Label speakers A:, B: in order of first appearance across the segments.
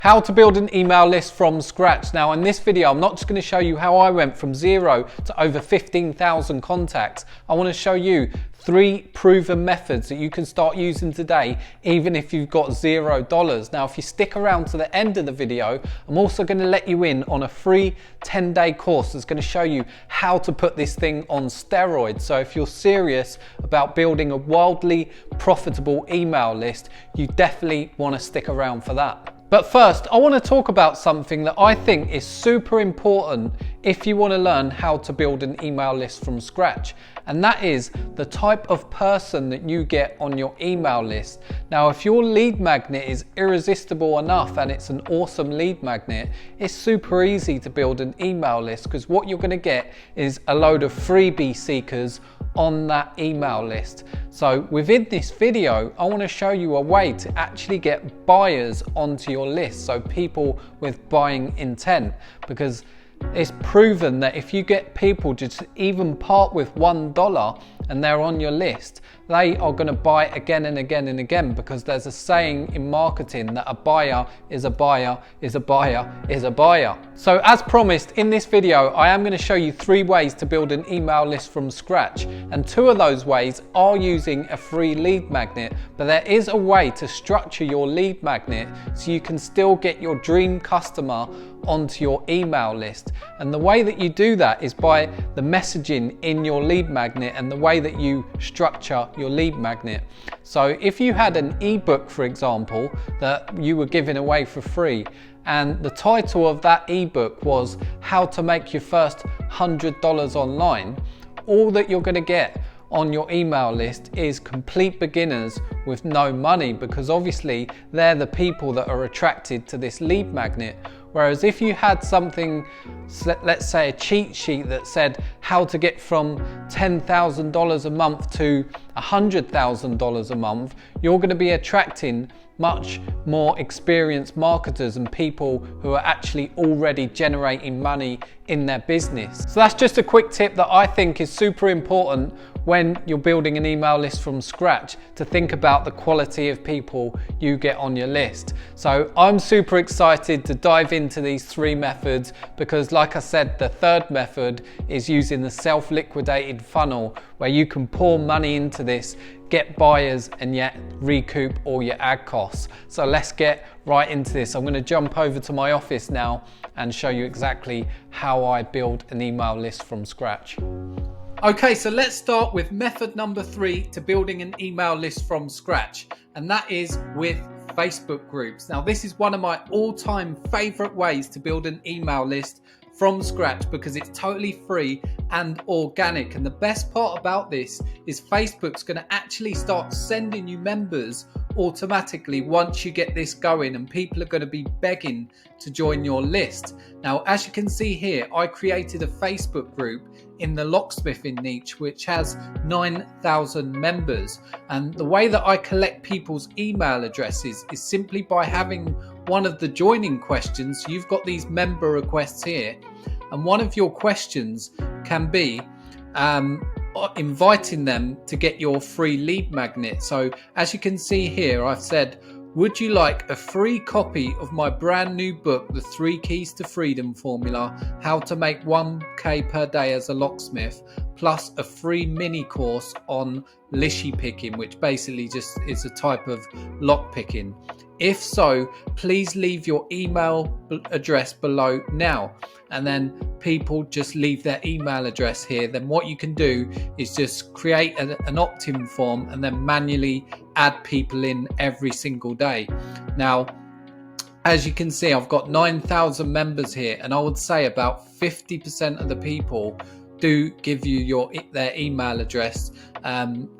A: How to build an email list from scratch. Now in this video, I'm not just going to show you how I went from 0 to over 15,000 contacts. I want to show you 3 proven methods that you can start using today, even if you've got $0. Now, if you stick around to the end of the video, I'm also going to let you in on a free 10-day course that's going to show you how to put this thing on steroids. So if you're serious about building a wildly profitable email list, you definitely want to stick around for that. But first, I want to talk about something that I think is super important if you want to learn how to build an email list from scratch. And that is the type of person that you get on your email list. Now, if your lead magnet is irresistible enough and it's an awesome lead magnet, it's super easy to build an email list, because what you're going to get is a load of freebie seekers on that email list. So within this video, I want to show you a way to actually get buyers onto your list, so people with buying intent, because it's proven that if you get people just even part with $1 and they're on your list, they are going to buy again and again and again, because there's a saying in marketing that a buyer is a buyer is a buyer is a buyer. So as promised, in this video, I am going to show you 3 ways to build an email list from scratch. And 2 of those ways are using a free lead magnet, but there is a way to structure your lead magnet so you can still get your dream customer onto your email list. And the way that you do that is by the messaging in your lead magnet and the way that you structure your lead magnet. So if you had an ebook, for example, that you were giving away for free, and the title of that ebook was how to make your first $100 online, all that you're going to get on your email list is complete beginners with no money, because obviously they're the people that are attracted to this lead magnet. Whereas if you had something, let's say a cheat sheet that said how to get from $10,000 a month to $100,000 a month, you're going to be attracting much more experienced marketers and people who are actually already generating money in their business. So that's just a quick tip that I think is super important when you're building an email list from scratch, to think about the quality of people you get on your list. So I'm super excited to dive into these 3 methods, because like I said, the 3rd method is using the self-liquidating funnel, where you can pour money into this, get buyers, and yet recoup all your ad costs. So let's get right into this. I'm going to jump over to my office now and show you exactly how I build an email list from scratch. Okay, so let's start with method number 3 to building an email list from scratch, and that is with Facebook groups. Now, this is one of my all-time favorite ways to build an email list from scratch, because it's totally free and organic. And the best part about this is Facebook's going to actually start sending you members automatically once you get this going, and people are going to be begging to join your list. Now, as you can see here, I created a Facebook group in the locksmithing niche, which has 9,000 members. And the way that I collect people's email addresses is simply by having one of the joining questions. You've got these member requests here, and one of your questions can be inviting them to get your free lead magnet. So as you can see here, I've said, would you like a free copy of my brand new book, The 3 Keys to Freedom Formula, How to Make 1K per day as a locksmith, plus a free mini course on lishy picking, which basically just is a type of lock picking? If so, please leave your email address below now. And then people just leave their email address here. Then what you can do is just create an opt-in form and then manually add people in every single day. Now, as you can see, I've got 9,000 members here, and I would say about 50% of the people do give you their email address.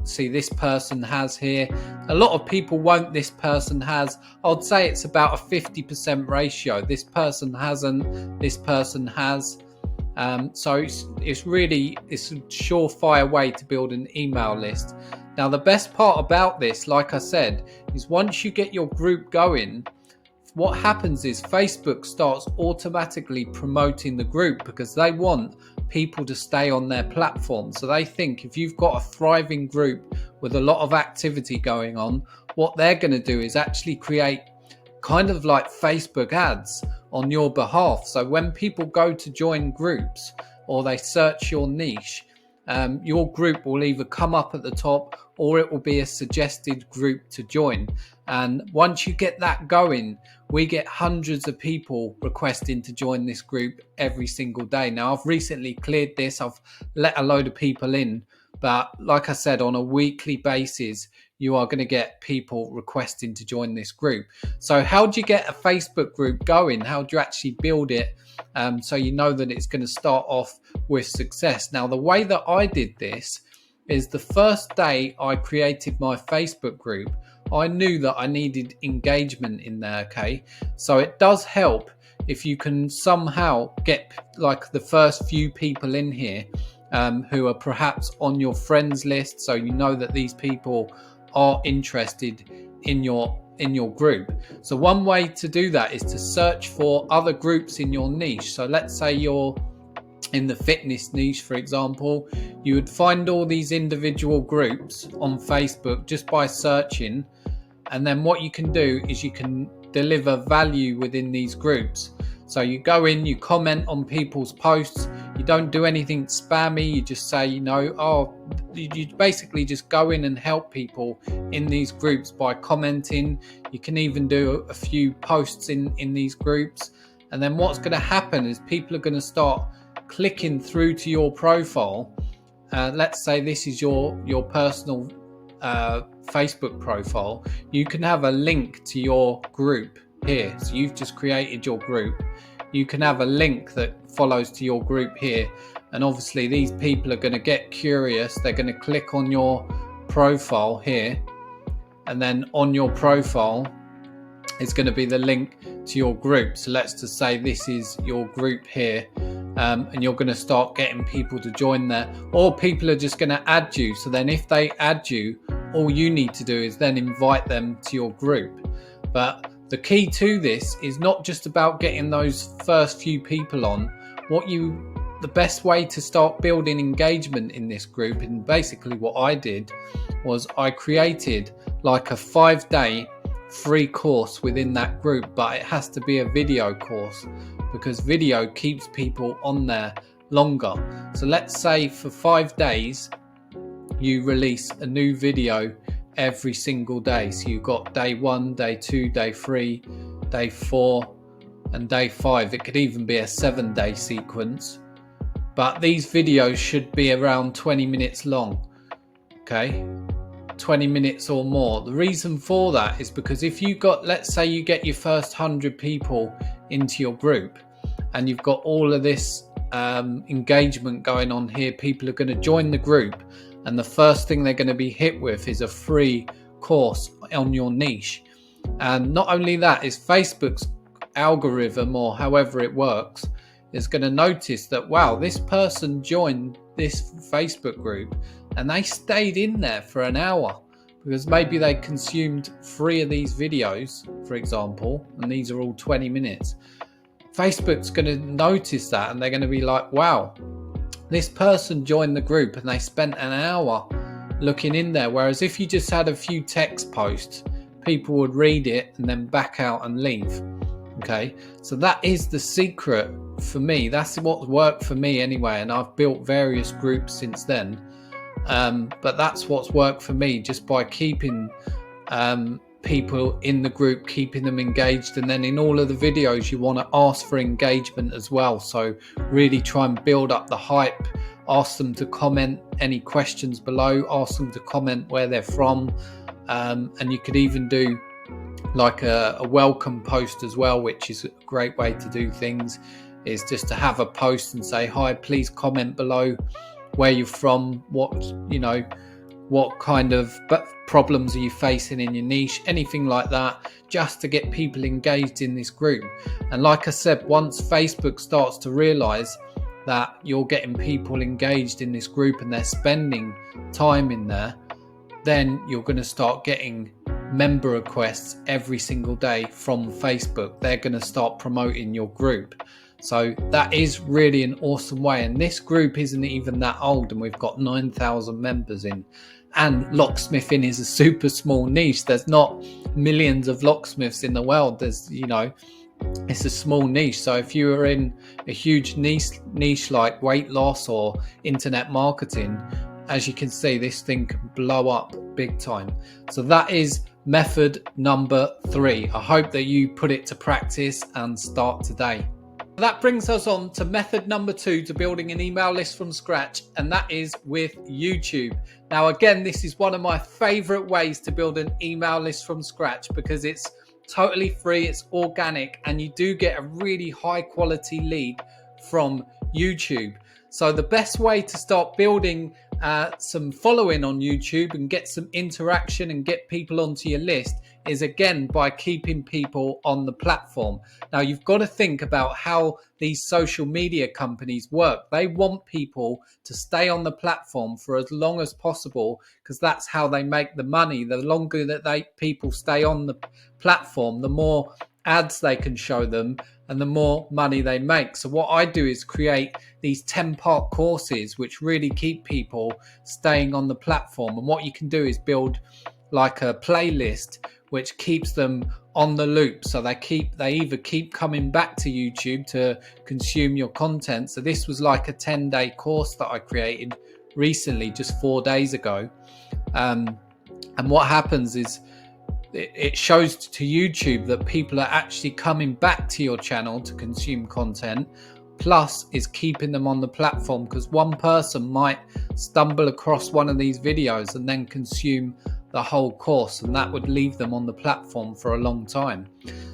A: See, this person has here. A lot of people won't. This person has. I would say it's about a 50% ratio. This person hasn't. This person has. So it's a surefire way to build an email list. Now, the best part about this, like I said, is once you get your group going, what happens is Facebook starts automatically promoting the group, because they want people to stay on their platform. So they think if you've got a thriving group with a lot of activity going on, what they're going to do is actually create kind of like Facebook ads on your behalf. So when people go to join groups or they search your niche, your group will either come up at the top or it will be a suggested group to join. And once you get that going, we get hundreds of people requesting to join this group every single day. Now, I've recently cleared this. I've let a load of people in, but like I said, on a weekly basis, you are going to get people requesting to join this group. So how do you get a Facebook group going? How do you actually build it so you know that it's going to start off with success? Now, the way that I did this is the first day I created my Facebook group, I knew that I needed engagement in there, okay? So it does help if you can somehow get like the first few people in here who are perhaps on your friends list, so you know that these people are interested in your group. So one way to do that is to search for other groups in your niche. So let's say you're in the fitness niche, for example, you would find all these individual groups on Facebook just by searching. And then what you can do is you can deliver value within these groups. So you go in, you comment on people's posts, you don't do anything spammy, you just say, you basically just go in and help people in these groups by commenting. You can even do a few posts in these groups. And then what's going to happen is people are going to start clicking through to your profile. Let's say this is your personal Facebook profile. You can have a link to your group here. So you've just created your group. You can have a link that follows to your group here. And obviously these people are going to get curious. They're going to click on your profile here. And then on your profile is going to be the link to your group. So let's just say this is your group here. And you're going to start getting people to join there, or people are just going to add you. So then if they add you, all you need to do is then invite them to your group. But the key to this is not just about getting those first few people on. The best way to start building engagement in this group, and basically what I did was I created like a 5-day free course within that group, but it has to be a video course because video keeps people on there longer. So let's say for 5 days you release a new video every single day. So you've got day 1, day 2, day 3, day 4 and day 5. It could even be a 7-day sequence, but these videos should be around 20 minutes long, okay? 20 minutes or more. The reason for that is because if you got, let's say you get your first 100 people into your group and you've got all of this engagement going on here, people are going to join the group and the first thing they're going to be hit with is a free course on your niche. And not only that, is Facebook's algorithm, or however it works, is going to notice that, wow, this person joined this Facebook group and they stayed in there for an hour because maybe they consumed 3 of these videos, for example, and these are all 20 minutes. Facebook's going to notice that and they're going to be like, wow, this person joined the group and they spent an hour looking in there. Whereas if you just had a few text posts, people would read it and then back out and leave. Okay, so that is the secret for me. That's what worked for me anyway, and I've built various groups since then. But that's what's worked for me, just by keeping people in the group, keeping them engaged. And then in all of the videos, you want to ask for engagement as well. So really try and build up the hype. Ask them to comment any questions below. Ask them to comment where they're from. And you could even do like a welcome post as well, which is a great way to do things, is just to have a post and say, hi, please comment below where you're from, what kind of problems are you facing in your niche, anything like that, just to get people engaged in this group. And like I said, once Facebook starts to realize that you're getting people engaged in this group and they're spending time in there, then you're going to start getting member requests every single day from Facebook. They're going to start promoting your group. So that is really an awesome way. And this group isn't even that old and we've got 9,000 members in. And locksmithing is a super small niche. There's not millions of locksmiths in the world. There's, you know, it's a small niche. So if you are in a huge niche like weight loss or internet marketing, as you can see, this thing can blow up big time. So that is method number 3. I hope that you put it to practice and start today. That brings us on to method number 2 to building an email list from scratch, and that is with YouTube. Now, again, this is one of my favorite ways to build an email list from scratch because it's totally free, it's organic, and you do get a really high quality lead from YouTube. So the best way to start building some following on YouTube and get some interaction and get people onto your list is, again, by keeping people on the platform. Now, you've got to think about how these social media companies work. They want people to stay on the platform for as long as possible because that's how they make the money. The longer that people stay on the platform, the more ads they can show them and the more money they make. So what I do is create these 10-part courses which really keep people staying on the platform. And what you can do is build like a playlist which keeps them on the loop. So they either keep coming back to YouTube to consume your content. So this was like a 10-day course that I created recently, just 4 days ago. And what happens is it shows to YouTube that people are actually coming back to your channel to consume content, plus is keeping them on the platform, because one person might stumble across one of these videos and then consume the whole course, and that would leave them on the platform for a long time.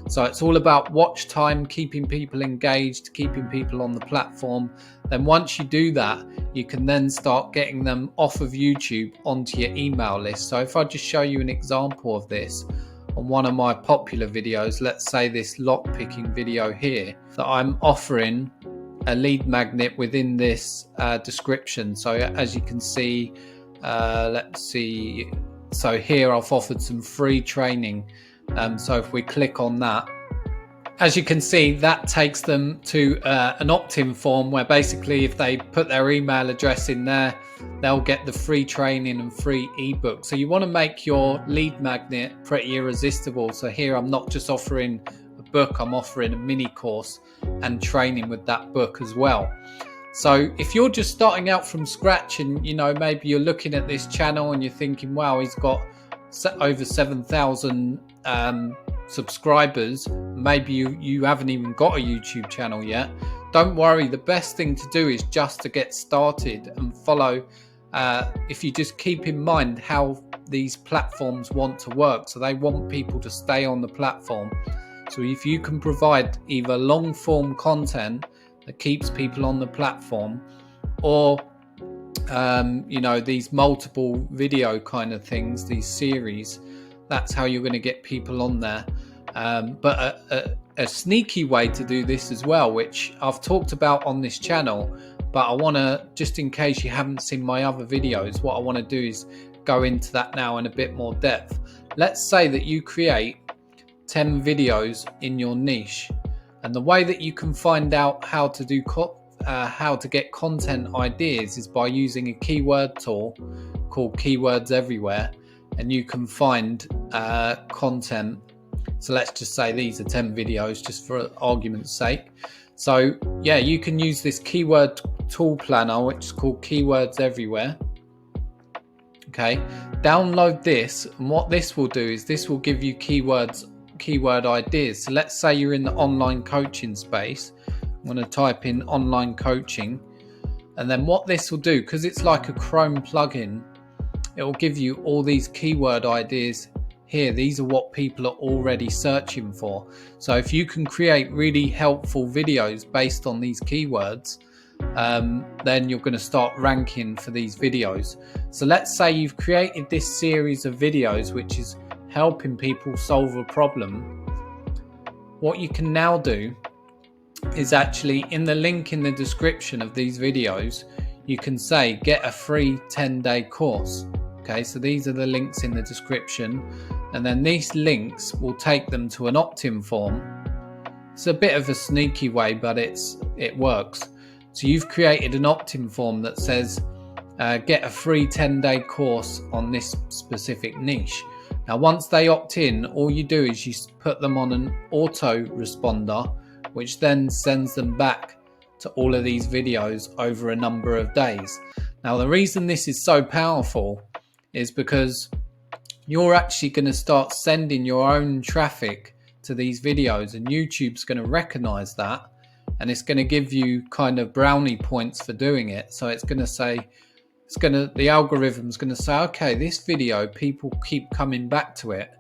A: So it's all about watch time, keeping people engaged, keeping people on the platform. Then once you do that, you can then start getting them off of YouTube onto your email list. So if I just show you an example of this on one of my popular videos, let's say this lock picking video here, that I'm offering a lead magnet within this description. So as you can see, let's see, so here I've offered some free training. So if we click on that, as you can see, that takes them to an opt-in form where basically if they put their email address in there, they'll get the free training and free ebook. So you want to make your lead magnet pretty irresistible. So here I'm not just offering a book, I'm offering a mini course and training with that book as well. So if you're just starting out from scratch and, you know, maybe you're looking at this channel and you're thinking, wow, he's got over 7,000 subscribers, maybe you haven't even got a YouTube channel yet, don't worry. The best thing to do is just to get started and follow, if you just keep in mind how these platforms want to work. So they want people to stay on the platform. So if you can provide either long form content that keeps people on the platform, or you know, these multiple video kind of things, these series, that's how you're going to get people on there. But a sneaky way to do this as well, which I've talked about on this channel, but I want to, just in case you haven't seen my other videos, what I want to do is go into that now in a bit more depth. Let's say that you create 10 videos in your niche, and the way that you can find out how to do how to get content ideas is by using a keyword tool called Keywords Everywhere, and you can find content. So let's just say these are 10 videos just for argument's sake. So yeah, you can use this keyword tool planner, which is called Keywords Everywhere. Okay, download this, and what this will do is this will give you keyword ideas. So let's say you're in the online coaching space. I'm going to type in online coaching, and then what this will do, because it's like a Chrome plugin, it will give you all these keyword ideas here. These are what people are already searching for. So if you can create really helpful videos based on these keywords, then you're going to start ranking for these videos. So let's say you've created this series of videos which is helping people solve a problem. What you can now do is actually, in the link in the description of these videos, you can say get a free 10-day course. Okay, so these are the links in the description, and then these links will take them to an opt-in form. It's a bit of a sneaky way, but it works. So you've created an opt-in form that says get a free 10-day course on this specific niche. Now, once they opt in, all you do is you put them on an autoresponder, which then sends them back to all of these videos over a number of days. Now, the reason this is so powerful is because you're actually going to start sending your own traffic to these videos, and YouTube's going to recognize that, and it's going to give you kind of brownie points for doing it. So it's going to say, the algorithm's going to say, okay, this video, people keep coming back to it,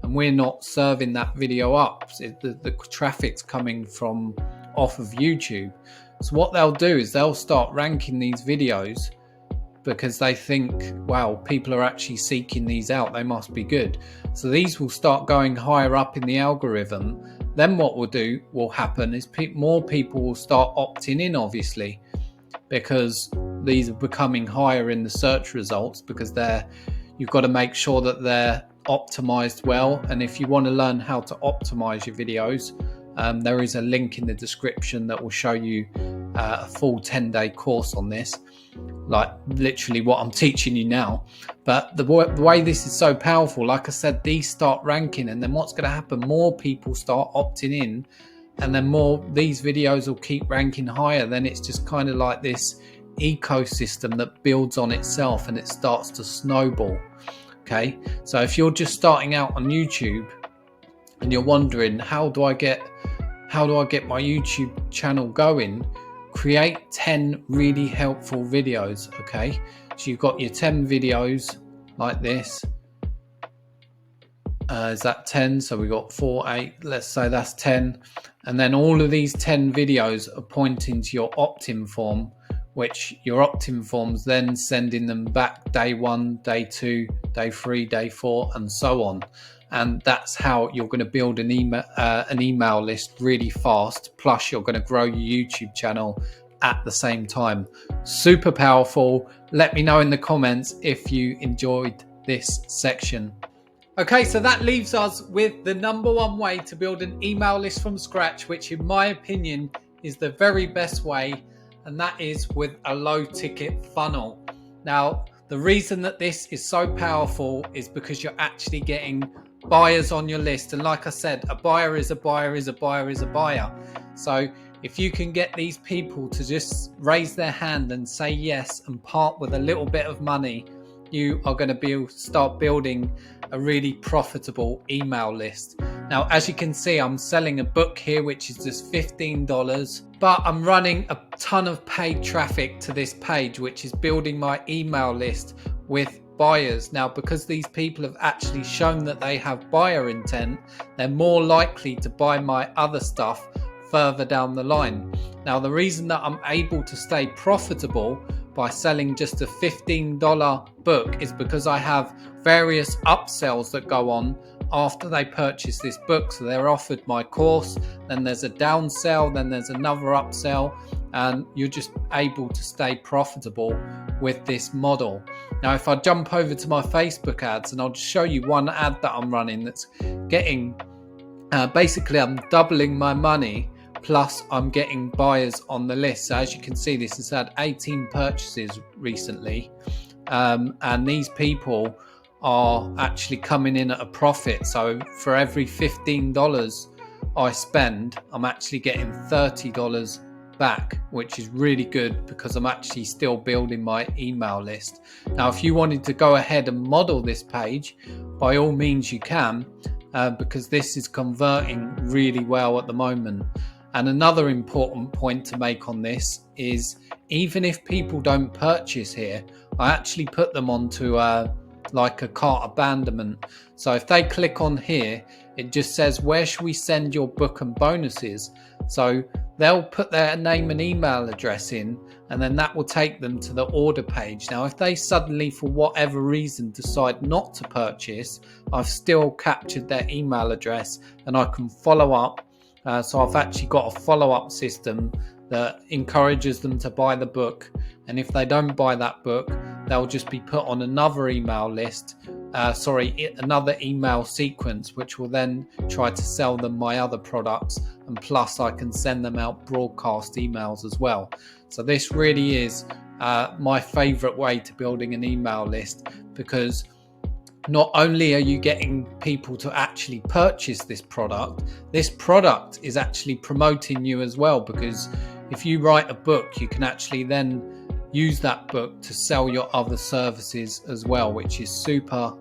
A: and we're not serving that video up. The traffic's coming from off of YouTube. So what they'll do is they'll start ranking these videos because they think, wow, people are actually seeking these out, they must be good. So these will start going higher up in the algorithm. Then what will happen is more people will start opting in, obviously, because these are becoming higher in the search results, because you've got to make sure that they're optimized well. And if you want to learn how to optimize your videos, there is a link in the description that will show you a full 10-day course on this, like literally what I'm teaching you now. But the way this is so powerful, like I said, these start ranking, and then what's going to happen, more people start opting in, and then these videos will keep ranking higher. Then it's just kind of like this ecosystem that builds on itself, and it starts to snowball. Okay, so if you're just starting out on YouTube and you're wondering, how do I get my YouTube channel going, create 10 really helpful videos. Okay, so you've got your 10 videos like this. Is that 10? So we got 4, 8, let's say that's 10. And then all of these 10 videos are pointing to your opt-in form, which your opt-in forms then sending them back day 1, day 2, day 3, day 4, and so on. And that's how you're going to build an email list really fast. Plus, you're going to grow your YouTube channel at the same time. Super powerful. Let me know in the comments if you enjoyed this section. Okay, so that leaves us with the number one way to build an email list from scratch, which in my opinion is the very best way, and that is with a low ticket funnel. Now, the reason that this is so powerful is because you're actually getting buyers on your list. And like I said, a buyer is a buyer is a buyer is a buyer. So if you can get these people to just raise their hand and say yes and part with a little bit of money, you are going to start building a really profitable email list. Now, as you can see, I'm selling a book here, which is just $15, but I'm running a ton of paid traffic to this page, which is building my email list with buyers. Now, because these people have actually shown that they have buyer intent, they're more likely to buy my other stuff further down the line. Now, the reason that I'm able to stay profitable by selling just a $15 book is because I have various upsells that go on after they purchase this book. So they're offered my course, then there's a downsell, then there's another upsell, and you're just able to stay profitable with this model. Now, if I jump over to my Facebook ads, and I'll just show you one ad that I'm running that's getting, basically I'm doubling my money, plus I'm getting buyers on the list. So as you can see, this has had 18 purchases recently, and these people are actually coming in at a profit. So for every $15 I spend, I'm actually getting $30 back, which is really good because I'm actually still building my email list. Now, if you wanted to go ahead and model this page, by all means you can, because this is converting really well at the moment. And another important point to make on this is, even if people don't purchase here, I actually put them onto like a cart abandonment. So if they click on here, it just says, where should we send your book and bonuses? So they'll put their name and email address in, and then that will take them to the order page. Now, if they suddenly, for whatever reason, decide not to purchase, I've still captured their email address and I can follow up. So I've actually got a follow-up system that encourages them to buy the book. And if they don't buy that book, they'll just be put on another email list, another email sequence, which will then try to sell them my other products. And plus I can send them out broadcast emails as well. So this really is my favorite way to building an email list, because not only are you getting people to actually purchase this product is actually promoting you as well, because if you write a book, you can actually then use that book to sell your other services as well, which is super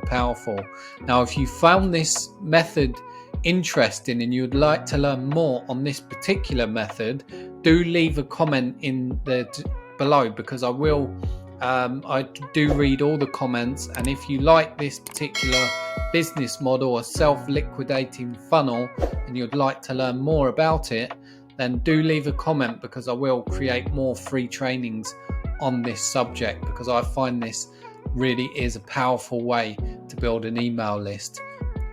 A: powerful. Now, if you found this method interesting and you'd like to learn more on this particular method, do leave a comment in the below, because I do read all the comments. And if you like this particular business model, a self-liquidating funnel, and you'd like to learn more about it, then do leave a comment, because I will create more free trainings on this subject, because I find this really is a powerful way to build an email list.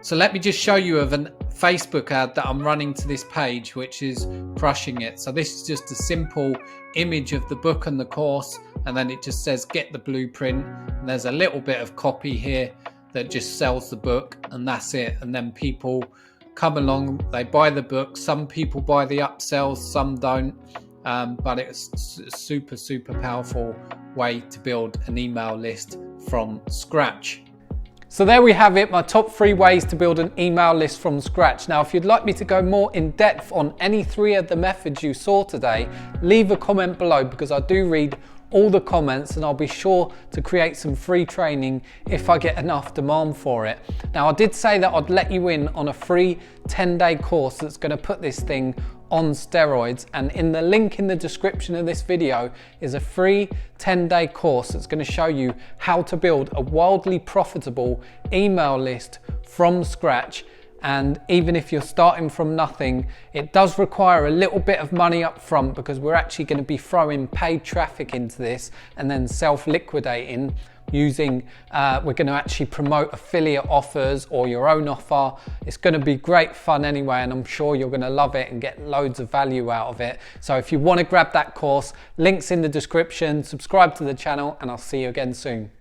A: So let me just show you of a Facebook ad that I'm running to this page, which is crushing it. So this is just a simple image of the book and the course, and then it just says get the blueprint, and there's a little bit of copy here that just sells the book, and that's it. And then people come along, they buy the book. Some people buy the upsells, some don't, but it's a super powerful way to build an email list from scratch. So there we have it, my top 3 ways to build an email list from scratch. Now, if you'd like me to go more in depth on any 3 of the methods you saw today, leave a comment below, because I do read all the comments, and I'll be sure to create some free training if I get enough demand for it. Now, I did say that I'd let you in on a free 10-day course that's going to put this thing on steroids, and in the link in the description of this video is a free 10-day course that's going to show you how to build a wildly profitable email list from scratch. And even if you're starting from nothing, it does require a little bit of money up front, because we're actually going to be throwing paid traffic into this and then self-liquidating using, we're going to actually promote affiliate offers or your own offer. It's going to be great fun anyway, and I'm sure you're going to love it and get loads of value out of it. So if you want to grab that course, links in the description, subscribe to the channel, and I'll see you again soon.